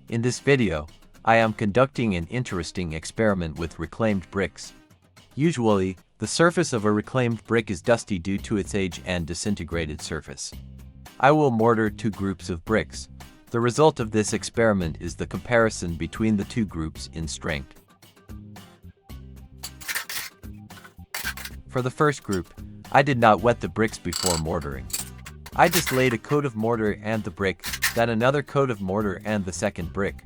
In this video, I am conducting an interesting experiment with reclaimed bricks. Usually, the surface of a reclaimed brick is dusty due to its age and disintegrated surface. I will mortar two groups of bricks. The result of this experiment is the comparison between the two groups in strength. For the first group, I did not wet the bricks before mortaring. I just laid a coat of mortar and the brick, then another coat of mortar and the second brick.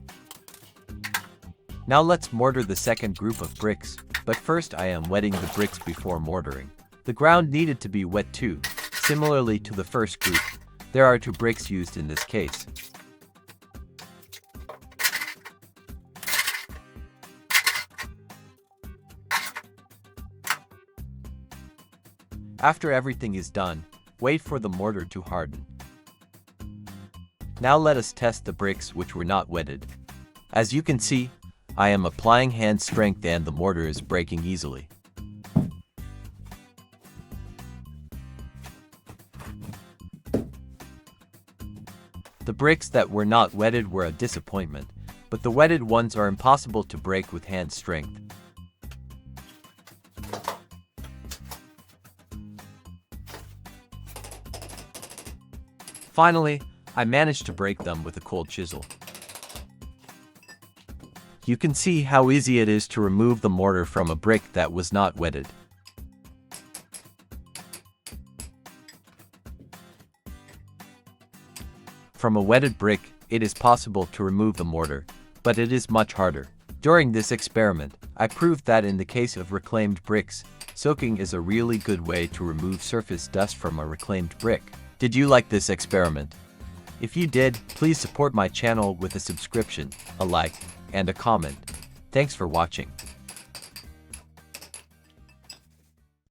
Now let's mortar the second group of bricks, but first I am wetting the bricks before mortaring. The ground needed to be wet too. Similarly to the first group, there are two bricks used in this case. After everything is done, wait for the mortar to harden. Now let us test the bricks which were not wetted. As you can see, I am applying hand strength and the mortar is breaking easily. The bricks that were not wetted were a disappointment, but the wetted ones are impossible to break with hand strength. Finally, I managed to break them with a cold chisel. You can see how easy it is to remove the mortar from a brick that was not wetted. From a wetted brick, it is possible to remove the mortar, but it is much harder. During this experiment, I proved that in the case of reclaimed bricks, soaking is a really good way to remove surface dust from a reclaimed brick. Did you like this experiment? If you did, please support my channel with a subscription, a like, and a comment. Thanks for watching.